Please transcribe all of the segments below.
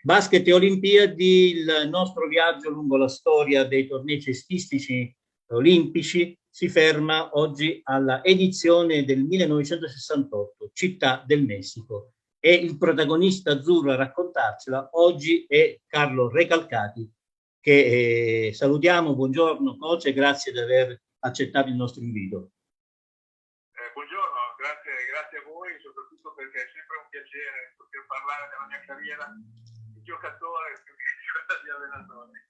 Basket e Olimpiadi, il nostro viaggio lungo la storia dei tornei cestistici olimpici si ferma oggi alla edizione del 1968, Città del Messico. E il protagonista azzurro a raccontarcela oggi è Carlo Recalcati, che salutiamo. Buongiorno coach e grazie di aver accettato il nostro invito. Buongiorno, grazie a voi, soprattutto perché è sempre un piacere poter parlare della mia carriera di giocatore più che di allenatore.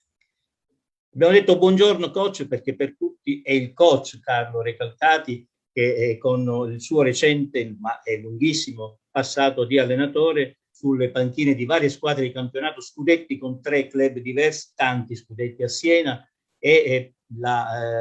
Abbiamo detto buongiorno coach perché per tutti è il coach Carlo Recalcati, che con il suo recente ma è lunghissimo passato di allenatore sulle panchine di varie squadre di campionato, scudetti con 3 club diversi, tanti scudetti a Siena e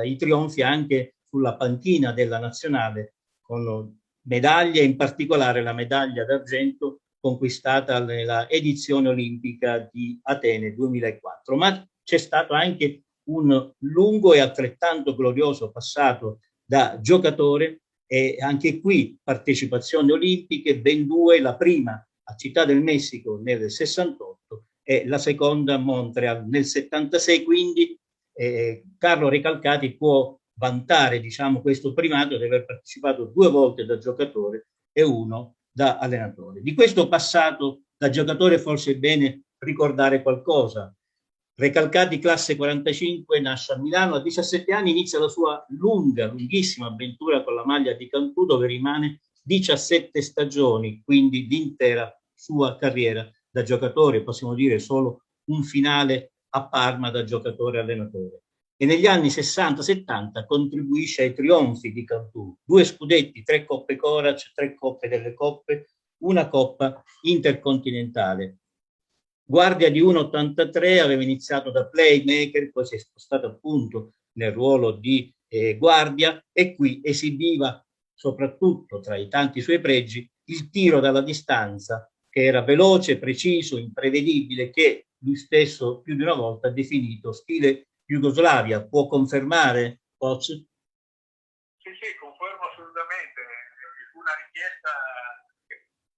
i trionfi anche sulla panchina della nazionale con medaglie, in particolare la medaglia d'argento conquistata nella edizione olimpica di Atene 2004. Ma c'è stato anche un lungo e altrettanto glorioso passato da giocatore e anche qui partecipazioni olimpiche, ben 2, la prima a Città del Messico nel 68 e la seconda a Montreal nel 76, quindi Carlo Recalcati può vantare, diciamo, questo primato di aver partecipato 2 volte da giocatore e 1 da allenatore. Di questo passato da giocatore forse è bene ricordare qualcosa. Recalcati classe 45, nasce a Milano, a 17 anni inizia la sua lunghissima avventura con la maglia di Cantù, dove rimane 17 stagioni, quindi l'intera sua carriera da giocatore, possiamo dire solo un finale a Parma da giocatore-allenatore. E negli anni 60-70 contribuisce ai trionfi di Cantù, 2 scudetti, 3 coppe Corac, 3 coppe delle coppe, una coppa intercontinentale. Guardia di 1,83, aveva iniziato da playmaker, poi si è spostato appunto nel ruolo di guardia e qui esibiva soprattutto tra i tanti suoi pregi il tiro dalla distanza, che era veloce, preciso, imprevedibile, che lui stesso più di una volta ha definito stile Jugoslavia. Può confermare, coach? Sì, confermo assolutamente. Fu una richiesta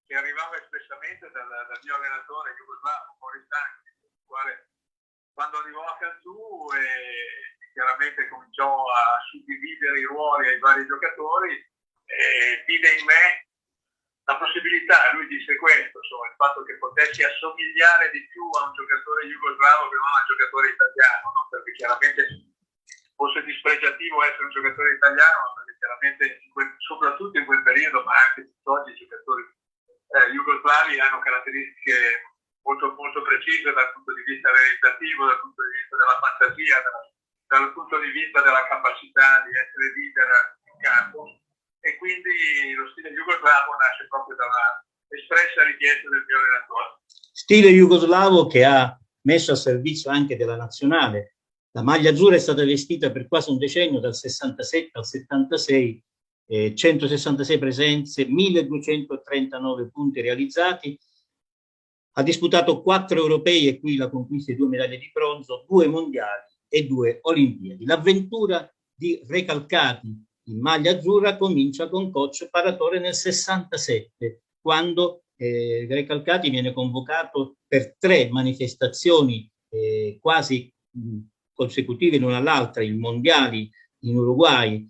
che arrivava espressamente dal mio allenatore jugoslavo, Moritani, il quale quando arrivò a Cantù chiaramente cominciò a suddividere i ruoli ai vari giocatori e vide in me la possibilità, lui disse questo, insomma, il fatto che potessi assomigliare di più a un giocatore jugoslavo che non a un giocatore italiano, no? Perché chiaramente fosse dispregiativo essere un giocatore italiano, ma perché chiaramente soprattutto in quel periodo, ma anche tutt'oggi i giocatori jugoslavi hanno caratteristiche molto, molto precise dal punto di vista realizzativo, dal punto di vista della fantasia, dal punto di vista della capacità di essere leader in campo. E quindi lo stile jugoslavo nasce proprio da una espressa richiesta del mio allenatore. Stile jugoslavo che ha messo a servizio anche della nazionale. La maglia azzurra è stata vestita per quasi un decennio, dal 67 al 76, 166 presenze, 1239 punti realizzati. Ha disputato 4 europei e qui la conquista di 2 medaglie di bronzo, 2 mondiali e 2 olimpiadi. L'avventura di Recalcati in maglia azzurra comincia con coach Paratore nel 67, quando Recalcati viene convocato per 3 manifestazioni quasi consecutive l'una all'altra, i mondiali in Uruguay,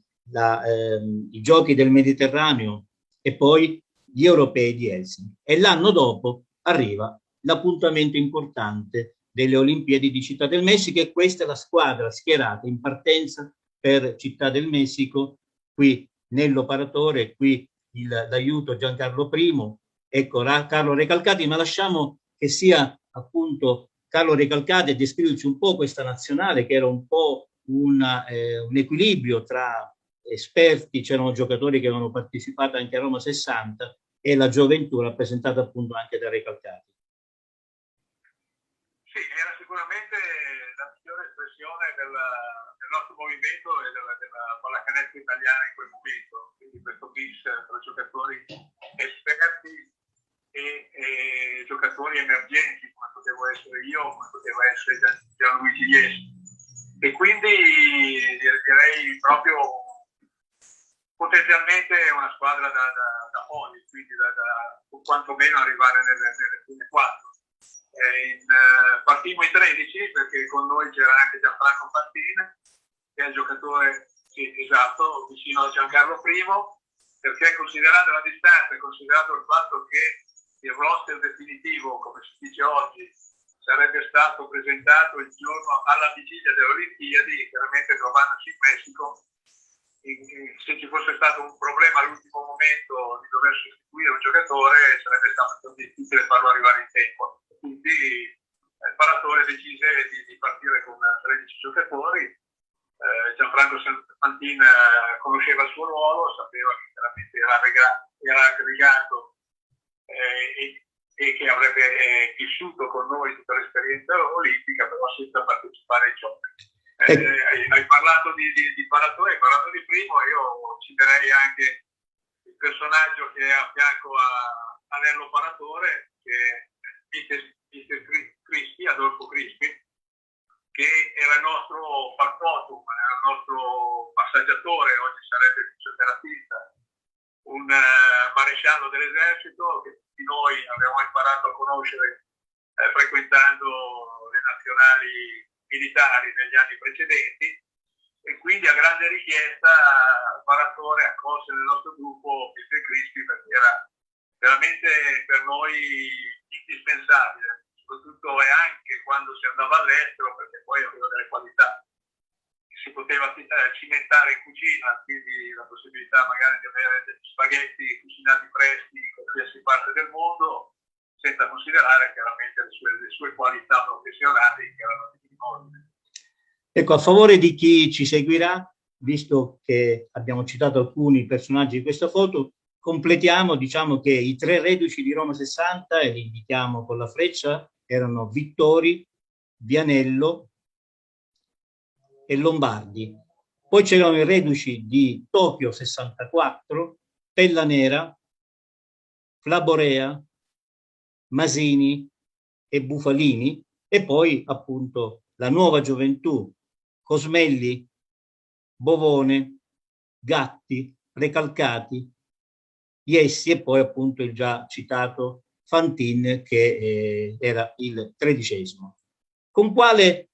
i giochi del Mediterraneo e poi gli europei di Helsinki. E l'anno dopo arriva l'appuntamento importante delle Olimpiadi di Città del Messico e questa è la squadra schierata in partenza per Città del Messico. Qui Nello Paratore, qui l'aiuto Giancarlo I, ecco Carlo Recalcati, ma lasciamo che sia appunto Carlo Recalcati a descriverci un po' questa nazionale che era un po' un equilibrio tra esperti, c'erano giocatori che avevano partecipato anche a Roma 60 e la gioventù rappresentata appunto anche da Recalcati. Sì, era sicuramente la migliore espressione del nostro movimento e della pallacanestro italiana in quel momento, quindi questo mix tra giocatori esperti e giocatori emergenti come potevo essere io, come poteva essere Gianluigi Iesi. E quindi direi proprio potenzialmente una squadra da poli, quindi quantomeno arrivare nelle prime 4. partimmo in 13 perché con noi c'era anche Gianfranco Fantini, che è il giocatore, sì, esatto, vicino a Giancarlo I, perché considerando la distanza e considerato il fatto che il roster definitivo, come si dice oggi, sarebbe stato presentato il giorno alla vigilia delle Olimpiadi, chiaramente trovandosi in Messico, se ci fosse stato un problema all'ultimo momento di dover sostituire un giocatore sarebbe stato difficile farlo arrivare in tempo. Quindi il paratore decise di partire con 13 giocatori. Gianfranco Fantin conosceva il suo ruolo, sapeva che chiaramente era aggregato e che avrebbe vissuto con noi tutta l'esperienza olimpica, però senza partecipare ai giochi. Hai parlato di paratore, hai parlato di Primo, io citerei anche il personaggio che è a fianco a Nello Paratore, che è Mr. Crispi, Adolfo Crispi, che era il nostro factotum, era il nostro passeggiatore, oggi sarebbe fisioterapista, un maresciallo dell'esercito che tutti noi abbiamo imparato a conoscere frequentando le nazionali militari negli anni precedenti, e quindi a grande richiesta il paratore accolse nel nostro gruppo Mr. Crispi perché era veramente per noi indispensabile, soprattutto e anche quando si andava all'estero, perché poi aveva delle qualità. Si poteva cimentare in cucina, quindi la possibilità magari di avere degli spaghetti cucinati freschi in qualsiasi parte del mondo, senza considerare chiaramente le sue qualità professionali che erano di ordine. Ecco, a favore di chi ci seguirà, visto che abbiamo citato alcuni personaggi di questa foto, completiamo, diciamo che i 3 reduci di Roma 60, e li indichiamo con la freccia, erano Vittori, Vianello e Lombardi. Poi c'erano i reduci di Tokyo 64, Pella Nera, Flaborea, Masini e Bufalini, e poi appunto la nuova gioventù, Cosmelli, Bovone, Gatti, Recalcati, Iessi e poi appunto il già citato Fantin che era il 13°. Con quante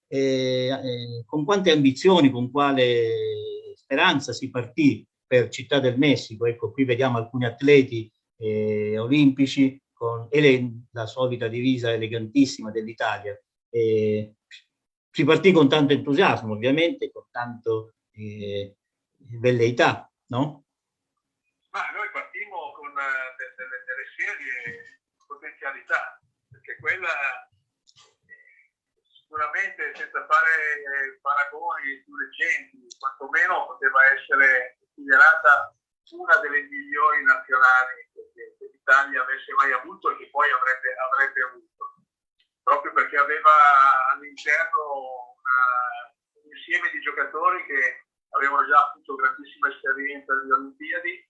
ambizioni, con quale speranza si partì per Città del Messico? Ecco, qui vediamo alcuni atleti olimpici con la solita divisa elegantissima dell'Italia. Si partì con tanto entusiasmo, ovviamente, con tanto velleità, no? Ma noi partimmo con delle serie potenzialità, perché quella sicuramente, senza fare paragoni più recenti, quantomeno poteva essere considerata una delle migliori nazionali che l'Italia avesse mai avuto e che poi avrebbe avuto, proprio perché aveva all'interno un insieme di giocatori che avevano già avuto grandissima esperienza alle Olimpiadi,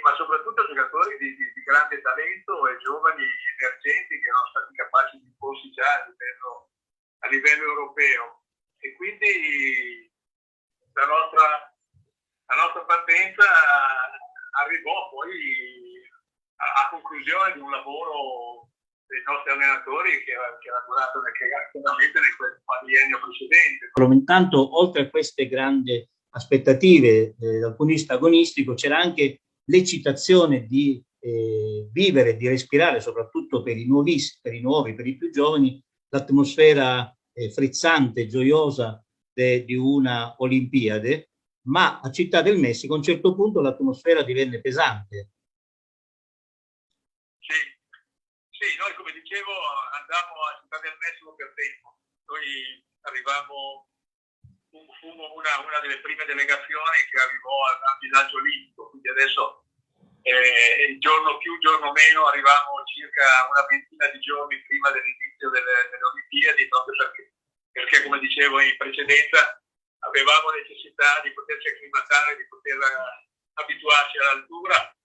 ma soprattutto giocatori di grande talento e giovani emergenti che erano stati capaci di imporsi già a livello europeo. E quindi la nostra partenza arrivò poi a conclusione di un lavoro dei nostri allenatori che era durato chiaramente nel quadriennio precedente. Intanto, oltre a queste grandi aspettative dal punto di vista agonistico, c'era anche l'eccitazione di vivere, di respirare, soprattutto per i nuovi, per i più giovani, l'atmosfera frizzante, gioiosa di una Olimpiade, ma a Città del Messico a un certo punto l'atmosfera divenne pesante. Sì, noi come dicevo andammo a Città del Messico per tempo. Noi arrivammo, fummo una delle prime delegazioni che arrivò al villaggio olimpico, quindi adesso giorno più, giorno meno, arrivavamo circa una ventina di giorni prima dell'inizio delle Olimpiadi, proprio perché come dicevo in precedenza avevamo necessità di poterci acclimatare, di poter abituarci all'altura,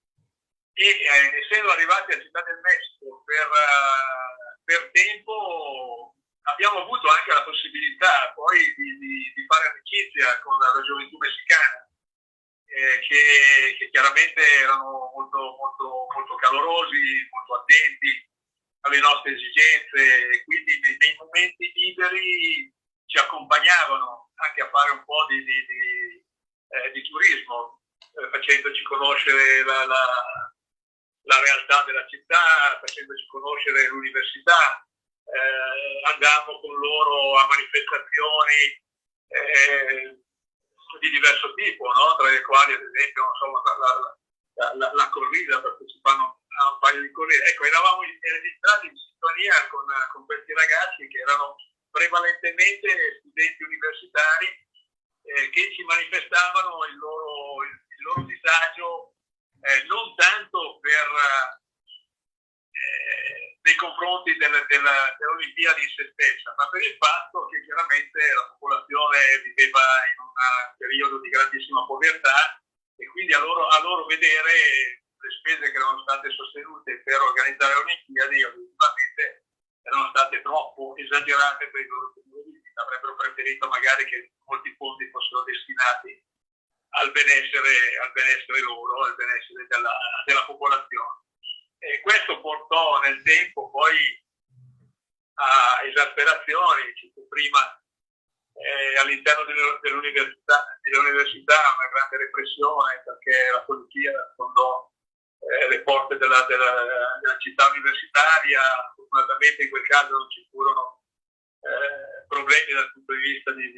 e essendo arrivati a Città del Messico per tempo abbiamo avuto anche la possibilità poi di fare amicizia con la gioventù messicana, che chiaramente erano molto calorosi, molto attenti alle nostre esigenze, e quindi nei momenti accompagnavano anche a fare un po' di turismo, facendoci conoscere la realtà della città, facendoci conoscere l'università. Andavamo con loro a manifestazioni di diverso tipo, no? Tra le quali ad esempio la corrida, partecipando a un paio di corride. Ecco, eravamo registrati in sintonia con questi ragazzi che erano prevalentemente studenti universitari che ci manifestavano il loro disagio non tanto nei confronti dell'Olimpiadi in se stessa, ma per il fatto che chiaramente la popolazione viveva in un periodo di grandissima povertà e quindi a loro vedere le spese che erano state sostenute per organizzare le Olimpiadi ovviamente erano state troppo esagerate per i loro comuni, avrebbero preferito magari che molti fondi fossero destinati al benessere loro, al benessere della popolazione. E questo portò nel tempo poi a esasperazioni, prima all'interno dell'università una grande repressione perché la polizia fondò le porte della città universitaria. Fortunatamente in quel caso non ci furono problemi dal punto di vista di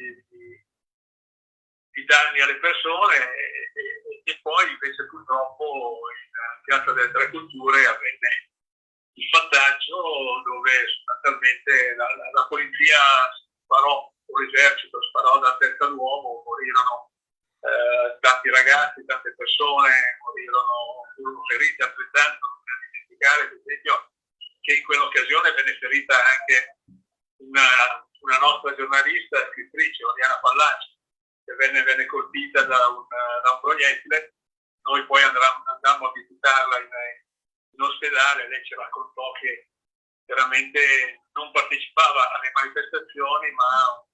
danni alle persone e poi invece purtroppo in Piazza delle Tre Culture avvenne il fattaccio dove sostanzialmente la polizia sparò, o l'esercito sparò da testa d'uomo, morirono tanti ragazzi, tante persone, furono feriti altrettanto. Non bisogna dimenticare per esempio che in quell'occasione venne ferita anche una nostra giornalista, scrittrice, Oriana Fallaci, che venne colpita da un proiettile. Noi poi andammo a visitarla in ospedale. Lei ci raccontò che veramente non partecipava alle manifestazioni, ma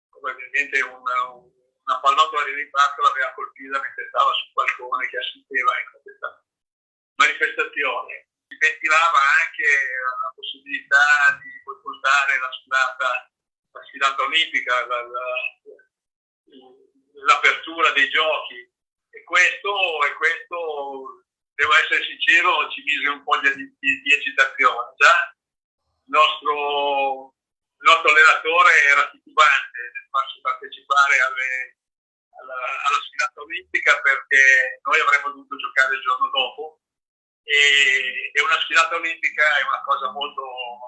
probabilmente una pallottola di rimpatto l'aveva colpita mentre stava sul balcone che assisteva in questa manifestazione. Si ventilava anche la possibilità di boicottare la sfilata olimpica, l'apertura dei giochi, e questo devo essere sincero, ci mise un po' di eccitazione. Già il nostro allenatore era titubante nel farci partecipare alla sfilata olimpica perché noi avremmo dovuto giocare il giorno dopo e una sfilata olimpica è una cosa molto,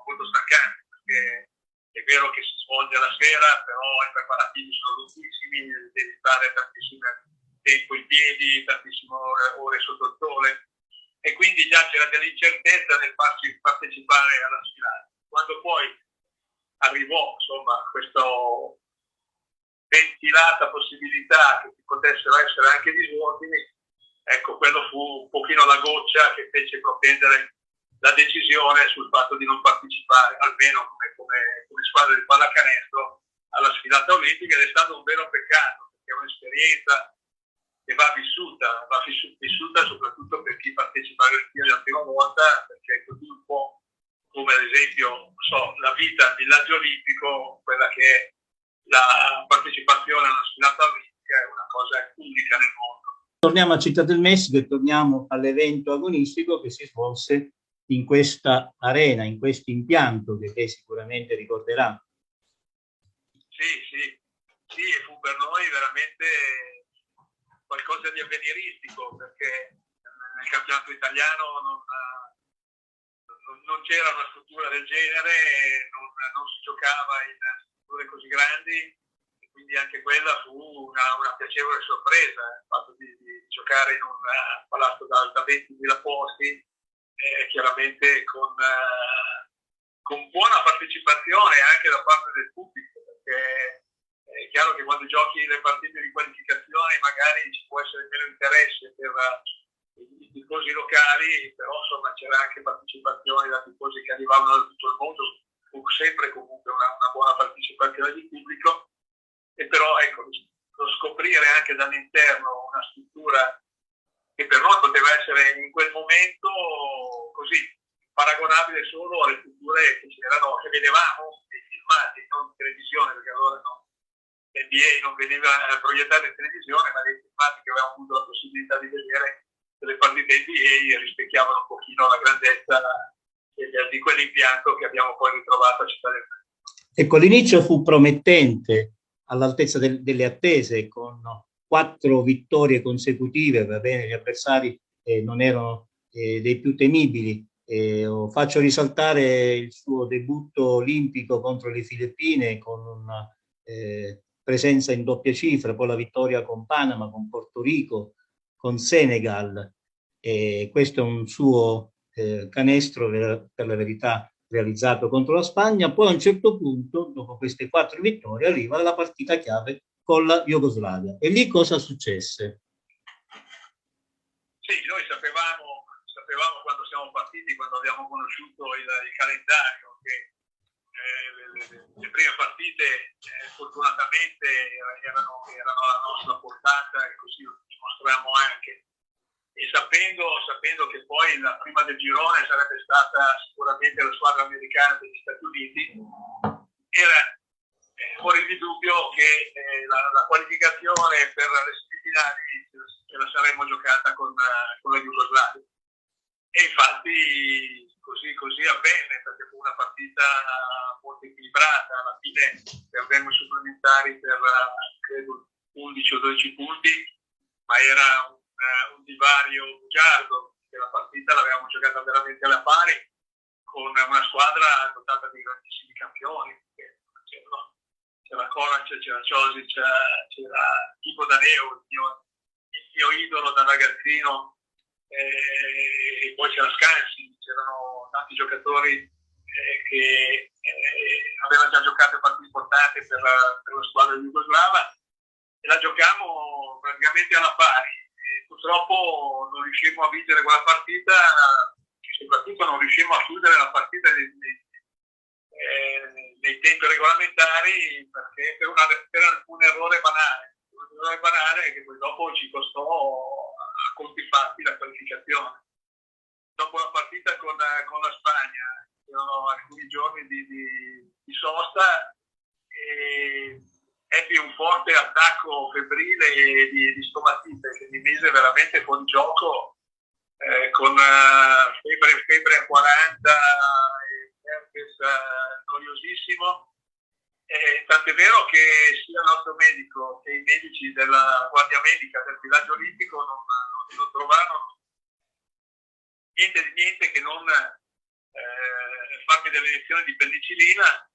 molto stancante perché è vero che si svolge la sera, però i preparativi sono lunghissimi, devi stare tantissimo tempo in piedi, tantissime ore sotto il sole e quindi già c'era dell'incertezza nel farci partecipare alla sfilata. Quando poi arrivò questa ventilata possibilità che ci potessero essere anche disordini, ecco, quello fu un pochino la goccia che fece propendere la decisione sul fatto di non partecipare, almeno come squadra di pallacanestro, alla sfilata olimpica, ed è stato un vero peccato, perché è un'esperienza che va vissuta soprattutto per chi partecipa alle Olimpiadi la prima volta, perché è così un po' come ad esempio la vita al villaggio olimpico, quella che è la partecipazione alla sfilata olimpica è una cosa unica nel mondo. Torniamo a Città del Messico e torniamo all'evento agonistico che si svolse in questa arena, in questo impianto che lei sicuramente ricorderà. Sì, e fu per noi veramente qualcosa di avveniristico, perché nel campionato italiano non c'era una struttura del genere, non si giocava in strutture così grandi, e quindi anche quella fu una piacevole sorpresa, il fatto di giocare in un palazzo da 20.000 posti, chiaramente con buona partecipazione anche da parte del pubblico, perché è chiaro che quando giochi le partite di qualificazione magari ci può essere meno interesse per i tifosi locali, però c'era anche partecipazione da tifosi che arrivavano da tutto il mondo, fu sempre comunque una buona partecipazione di pubblico, e però ecco, lo scoprire anche dall'interno una struttura che per noi poteva essere in quel momento così paragonabile solo alle strutture che vedevamo nei filmati, non in televisione, perché allora NBA non veniva proiettata in televisione, ma le filmati che avevamo avuto la possibilità di vedere delle partite NBA rispecchiavano un pochino la grandezza di quell'impianto che abbiamo poi ritrovato a Città del Mare. Ecco, l'inizio fu promettente, all'altezza delle attese, con 4 vittorie consecutive. Va bene, gli avversari non erano dei più temibili. Faccio risaltare il suo debutto olimpico contro le Filippine con una presenza in doppia cifra, poi la vittoria con Panama, con Porto Rico, con Senegal. Questo è un suo canestro, per la verità, realizzato contro la Spagna. Poi a un certo punto, dopo queste 4 vittorie, arriva la partita chiave con la Jugoslavia. E lì cosa successe? Sì, noi sapevamo quando siamo partiti, quando abbiamo conosciuto il calendario, che le prime partite fortunatamente erano alla nostra portata, e così lo dimostriamo anche. E sapendo che poi la prima del girone sarebbe stata sicuramente la squadra americana degli Stati Uniti, era fuori di dubbio che la qualificazione per le semifinali ce la saremmo giocata con la Jugoslavia. E infatti così avvenne, perché fu una partita molto equilibrata. Alla fine perdemmo i supplementari per credo 11 o 12 punti, ma era un divario bugiardo, che la partita l'avevamo giocata veramente alla pari con una squadra dotata di grandissimi campioni. C'era Kovac, c'era Josic, c'era Ivo Daneo, il mio idolo da ragazzino, e poi c'era Scansi, c'erano tanti giocatori che avevano già giocato partite importanti per la squadra jugoslava, e la giocammo praticamente alla pari. Purtroppo non riuscimmo a vincere quella partita, e soprattutto non riuscimmo a chiudere la partita nei tempi regolamentari, perché per un errore banale che poi dopo ci costò a conti fatti la qualificazione. Dopo la partita con la Spagna c'erano alcuni giorni di sosta, e ebbi un forte attacco febbrile di stomatite che mi mise veramente fuori gioco, con febbre a 40 e herpes noiosissimo. Tant'è vero che sia il nostro medico che i medici della Guardia Medica del villaggio olimpico non trovarono niente che non farmi delle iniezioni di penicillina,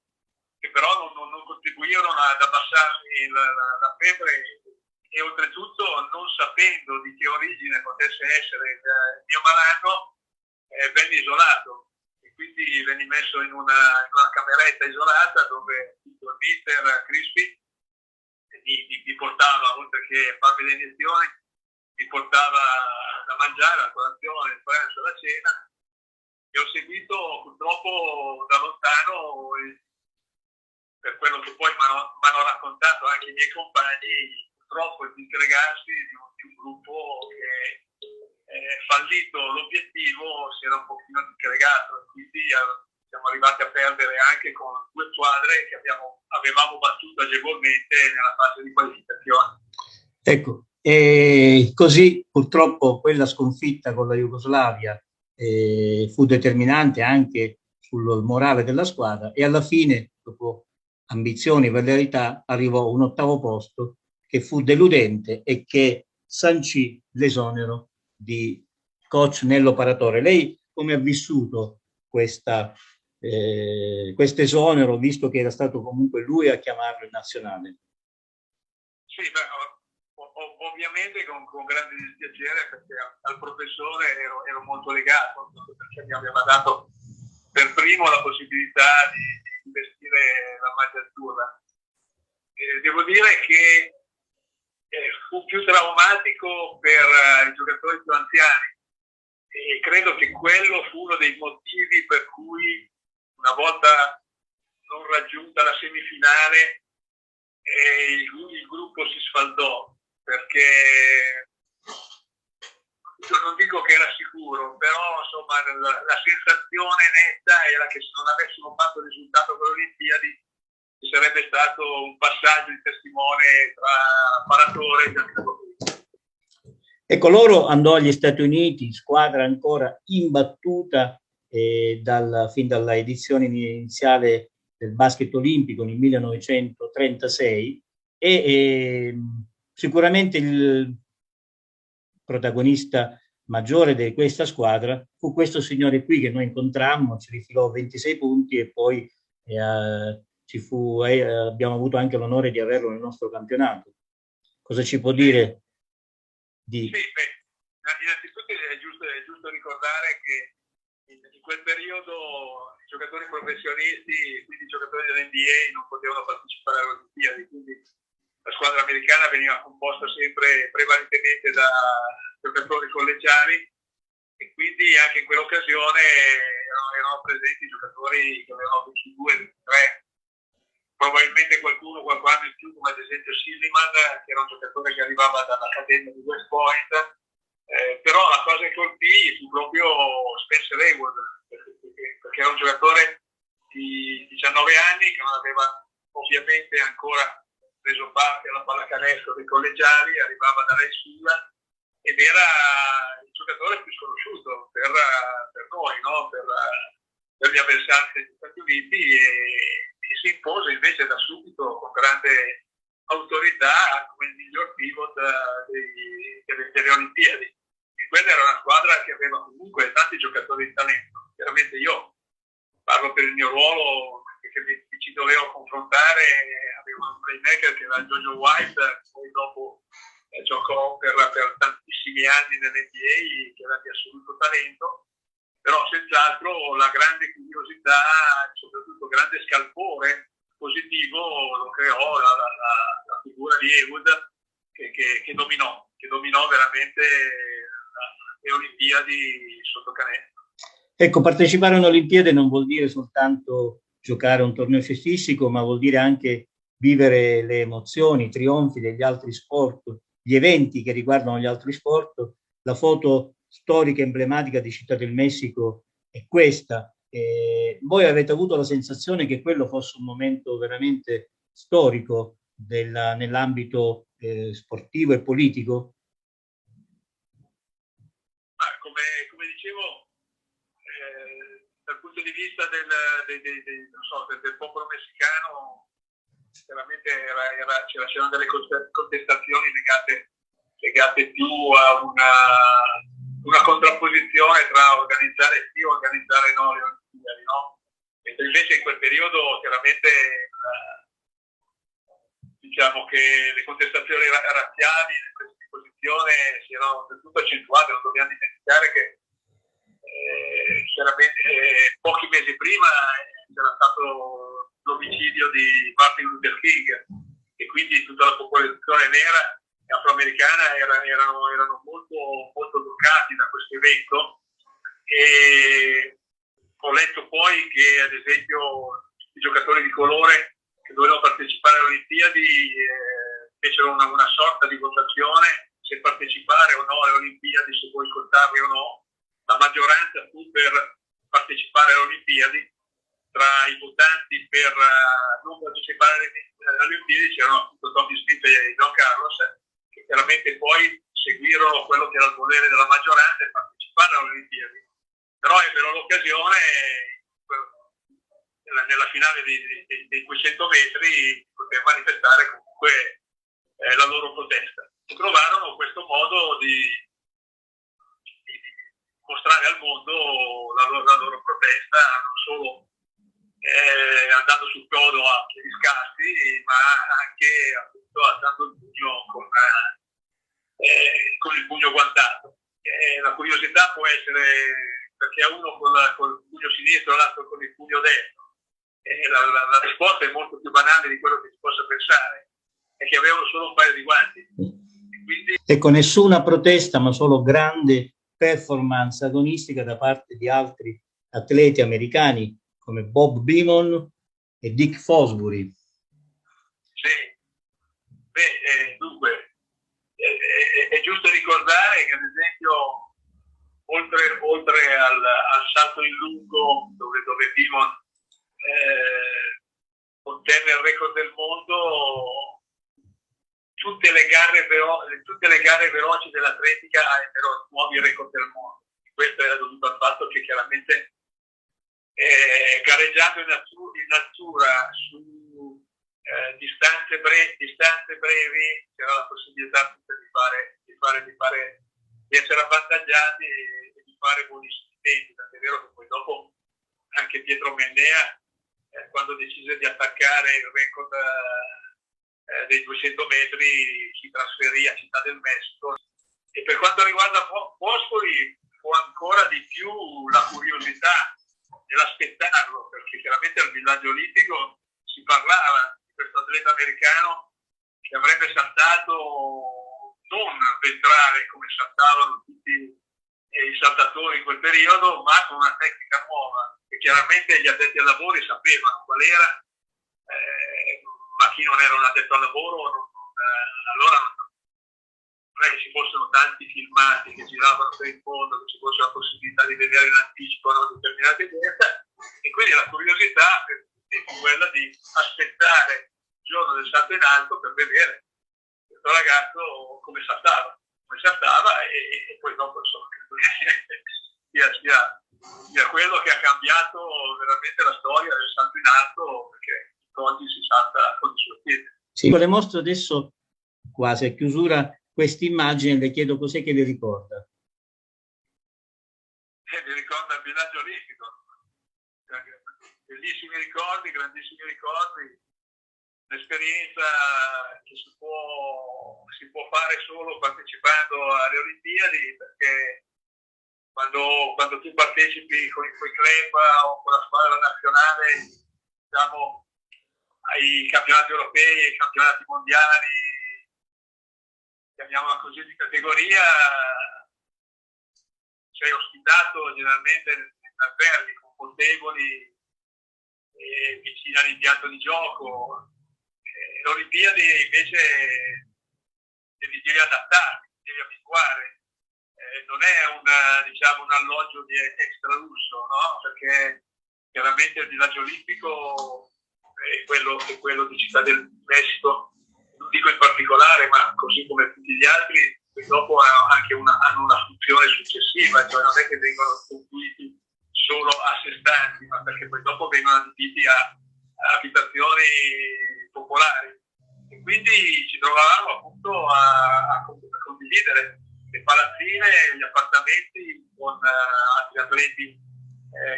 che però non contribuirono ad abbassarmi la febbre, e oltretutto, non sapendo di che origine potesse essere il mio malanno, venni isolato, e quindi venni messo in una cameretta isolata, dove il mister Crispy mi portava, oltre che farmi le iniezioni, mi portava da mangiare, la colazione, il pranzo, la cena, e ho seguito purtroppo da lontano, per quello che poi mi hanno raccontato anche i miei compagni, purtroppo il disgregarsi di un gruppo che, fallito l'obiettivo, si era un pochino disgregato, quindi siamo arrivati a perdere anche con 2 squadre che avevamo battuto agevolmente nella fase di qualificazione. Ecco, e così purtroppo quella sconfitta con la Jugoslavia fu determinante anche sul morale della squadra, e alla fine, dopo ambizioni e velleità, arrivò un 8° posto che fu deludente e che sancì l'esonero di coach Nello Paratore. Lei come ha vissuto questo esonero, visto che era stato comunque lui a chiamarlo in nazionale? Sì, ovviamente con grande dispiacere, perché al professore ero molto legato, perché mi aveva dato per primo la possibilità di vestire la maglia azzurra. Devo dire che fu più traumatico per i giocatori più anziani, e credo che quello fu uno dei motivi per cui, una volta non raggiunta la semifinale, il gruppo si sfaldò, perché non dico che era sicuro, però insomma la sensazione netta era che se non avessimo fatto il risultato con le Olimpiadi ci sarebbe stato un passaggio di testimone tra paratore e calciatore. Ecco, loro andò agli Stati Uniti, squadra ancora imbattuta fin dalla edizione iniziale del basket olimpico nel 1936 e sicuramente il protagonista maggiore di questa squadra fu questo signore qui che noi incontrammo, ci rifilò 26 punti e poi abbiamo avuto anche l'onore di averlo nel nostro campionato. Cosa ci può dire di... Sì, innanzitutto è giusto ricordare che in quel periodo i giocatori professionisti, quindi i giocatori dell'NBA, non potevano partecipare alle Olimpiadi, quindi la squadra americana veniva composta sempre prevalentemente da giocatori collegiali e quindi anche in quell'occasione erano presenti giocatori che avevano 22, 23, probabilmente qualcuno qualche anno in più, come ad esempio Silliman, che era un giocatore che arrivava dall'Accademia di West Point, però la cosa che colpì fu proprio Spencer Haywood, perché era un giocatore di 19 anni che non aveva ovviamente ancora preso parte alla pallacanestro dei collegiali, arrivava dall'high school ed era il giocatore più sconosciuto per noi, no? per gli avversari degli Stati Uniti e si impose invece da subito con grande autorità come il miglior pivot delle Olimpiadi. E quella era una squadra che aveva comunque tanti giocatori di talento. Chiaramente io parlo per il mio ruolo, perché mi ci dovevo confrontare, avevo un playmaker che era Jojo White, poi dopo giocò per tantissimi anni nell'NBA, che era di assoluto talento, però senz'altro la grande curiosità, soprattutto grande scalpore positivo lo creò la figura di Haywood che dominò veramente le Olimpiadi sotto canestro. Ecco, partecipare a un'Olimpiade non vuol dire soltanto giocare a un torneo cestistico, ma vuol dire anche vivere le emozioni, i trionfi degli altri sport, gli eventi che riguardano gli altri sport. La foto storica emblematica di Città del Messico è questa. Voi avete avuto la sensazione che quello fosse un momento veramente storico nell'ambito sportivo e politico? Come dicevo, dal punto di vista del popolo messicano, chiaramente c'erano delle contestazioni legate più a una contrapposizione tra organizzare sì o organizzare no le Olimpiadi, no? Mentre invece in quel periodo chiaramente diciamo che le contestazioni razziali, le prese di posizione si erano del tutto accentuate. Non dobbiamo dimenticare che pochi mesi prima c'era stato l'omicidio di Martin Luther King e quindi tutta la popolazione nera e afroamericana erano molto, molto toccati da questo evento e ho letto poi che ad esempio i giocatori di colore che dovevano partecipare alle Olimpiadi fecero una sorta di votazione se partecipare o no alle Olimpiadi, se boicottarle o no. La maggioranza fu per partecipare alle Olimpiadi. Tra i votanti per non partecipare alle Olimpiadi c'erano appunto Tommy Smith e John Carlos, che chiaramente poi seguirono quello che era il volere della maggioranza e parteciparono alle Olimpiadi. Però ebbero l'occasione nella finale dei 200 metri di poter manifestare comunque la loro protesta. Trovarono questo modo di mostrare al mondo la loro protesta, non solo andando sul chiodo a piedi scassi, ma anche appunto alzando il pugno con il pugno guantato. La curiosità può essere perché a uno con il pugno sinistro e l'altro con il pugno destro. La risposta è molto più banale di quello che si possa pensare, è che avevano solo un paio di guanti. Quindi... Ecco, nessuna protesta, ma solo grande performance agonistica da parte di altri atleti americani come Bob Beamon e Dick Fosbury. Sì, dunque è giusto ricordare che ad esempio oltre al salto in lungo dove Beamon ottenne il record del mondo. Tutte le gare veloci dell'atletica ebbero nuovi record del mondo. Questo era dovuto al fatto che chiaramente gareggiando in natura su distanze brevi c'era la possibilità di essere avvantaggiati e di fare buonissimi tempi. Tant'è vero che poi dopo anche Pietro Mennea, quando decise di attaccare il record dei 200 metri, si trasferì a Città del Messico. E per quanto riguarda Foscoli, fu ancora di più la curiosità nell'aspettarlo, perché chiaramente al villaggio olimpico si parlava di questo atleta americano che avrebbe saltato non ventrale come saltavano tutti i saltatori in quel periodo, ma con una tecnica nuova, che chiaramente gli addetti ai lavori sapevano qual era, ma chi non era un addetto al lavoro allora non è che ci fossero tanti filmati che giravano per il mondo, che ci fosse la possibilità di vedere in anticipo una determinata idea, e quindi la curiosità è quella di aspettare il giorno del salto in alto per vedere questo ragazzo come saltava e poi dopo insomma sia quello che ha cambiato veramente la storia del salto in alto, perché oggi si salta con il suo piede. Sì, le mostro adesso quasi a chiusura questa immagine, le chiedo cos'è che le ricorda. Mi ricorda il villaggio olimpico, bellissimi ricordi, grandissimi ricordi, un'esperienza che si può fare solo partecipando alle Olimpiadi, perché quando tu partecipi con i tuoi club o con la squadra nazionale, diciamo, ai campionati europei, ai campionati mondiali, chiamiamola così, di categoria, sei ospitato generalmente in alberghi confortevoli e vicini all'impianto di gioco. Le Olimpiadi invece devi adattarti, devi abituare. Non è un alloggio di extra lusso, no? Perché chiaramente il villaggio olimpico è quello di Città del Messico, non dico in particolare, ma così come tutti gli altri, che dopo hanno una funzione successiva, cioè non è che vengono costruiti solo a sé stanti, ma perché poi dopo vengono adibiti a abitazioni popolari. E quindi ci trovavamo appunto a condividere le palazzine e gli appartamenti con altri atleti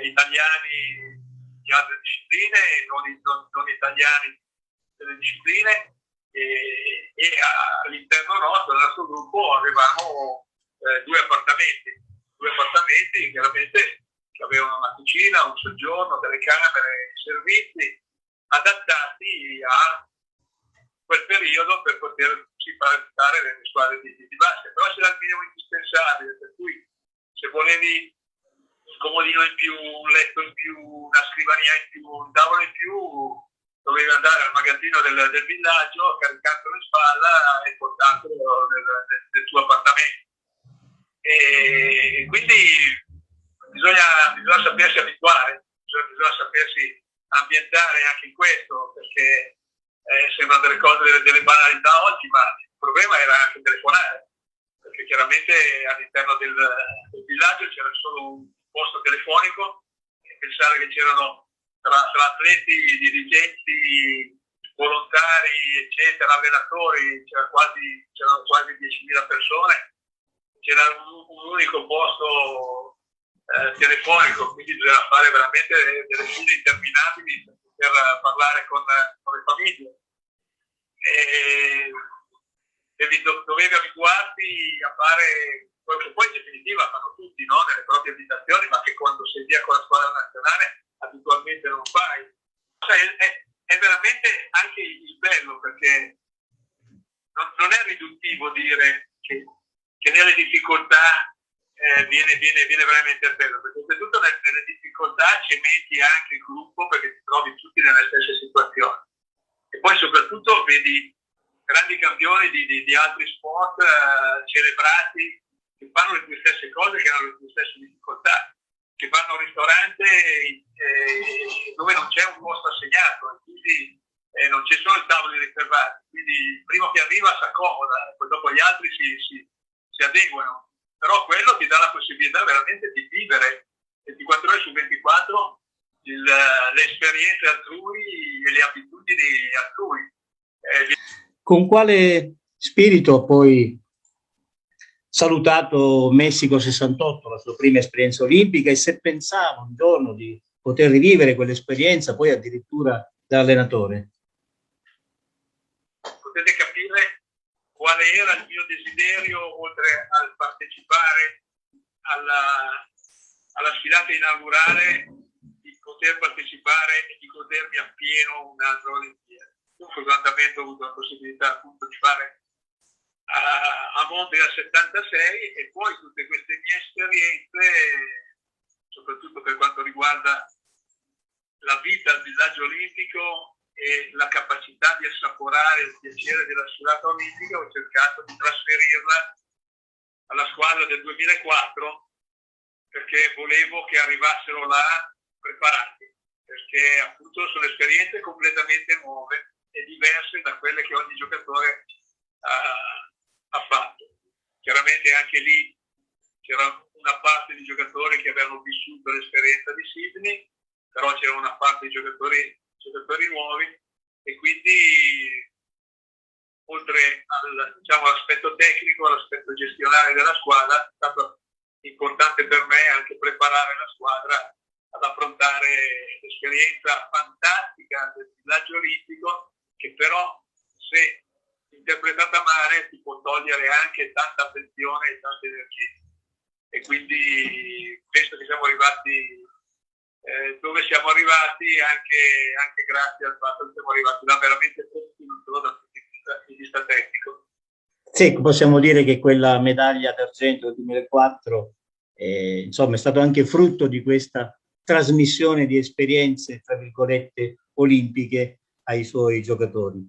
italiani di altre discipline e non italiani delle discipline, e all'interno del nostro gruppo avevamo due appartamenti chiaramente che avevano una cucina, un soggiorno, delle camere, servizi adattati a quel periodo per poterci fare stare nelle squadre di basket. Però c'era il minimo indispensabile, per cui se volevi un comodino in più, un letto in più, una scrivania in più, un tavolo in più, dovevi andare al magazzino del villaggio, caricartelo in spalla e portartelo nel tuo appartamento. E quindi bisogna sapersi abituare, bisogna sapersi ambientare anche in questo, perché sembrano delle cose, delle banalità oggi, ma il problema era anche telefonare, perché chiaramente all'interno del villaggio c'era solo un posto telefonico, e pensare che c'erano tra atleti, dirigenti, volontari, eccetera, allenatori, c'erano quasi 10.000 persone, c'era un unico posto telefonico, quindi bisogna fare veramente delle file interminabili per parlare con le famiglie. Dovevi abituarti a fare quello che poi in definitiva fanno tutti, no? Nelle proprie abitazioni, ma che quando sei via con la squadra nazionale abitualmente non fai. È veramente anche il bello, perché non è riduttivo dire che nelle difficoltà viene veramente a terra, perché soprattutto nelle difficoltà ci metti anche il gruppo, perché ti trovi tutti nelle stesse situazioni. E poi soprattutto vedi grandi campioni di altri sport celebrati che fanno le tue stesse cose, che hanno le tue stesse difficoltà, che vanno al ristorante dove non c'è un posto assegnato, e quindi e non ci sono i tavoli riservati, quindi il primo che arriva si accomoda, poi dopo gli altri si adeguano, però quello ti dà la possibilità veramente di vivere 24 ore su 24 le esperienze altrui e le abitudini altrui. Con quale spirito poi salutato Messico 68, la sua prima esperienza olimpica, e se pensava un giorno di poter rivivere quell'esperienza poi addirittura da allenatore? Potete capire quale era il mio desiderio, oltre al partecipare alla sfilata inaugurale, di poter partecipare e di godermi appieno un'altra Olimpiade. Fortunatamente ho avuto la possibilità appunto di fare a Montreal 76 e poi tutte queste mie esperienze, soprattutto per quanto riguarda la vita al villaggio olimpico e la capacità di assaporare il piacere della sfilata olimpica, ho cercato di trasferirla alla squadra del 2004 perché volevo che arrivassero là preparati, perché appunto sono esperienze completamente nuove e diverse da quelle che ogni giocatore ha fatto. Chiaramente anche lì c'era una parte di giocatori che avevano vissuto l'esperienza di Sydney, però c'era una parte di giocatori nuovi e quindi oltre all'aspetto tecnico, all'aspetto gestionale della squadra, è stato importante per me anche preparare la squadra ad affrontare l'esperienza fantastica del villaggio olimpico, che però se interpretata male ti può togliere anche tanta attenzione e tanta energia. E quindi penso che siamo arrivati dove siamo arrivati anche grazie al fatto che siamo arrivati là veramente tutti, non solo dal punto di vista tecnico. Sì, possiamo dire che quella medaglia d'argento del 2004 insomma, è stato anche frutto di questa trasmissione di esperienze, tra virgolette, olimpiche ai suoi giocatori.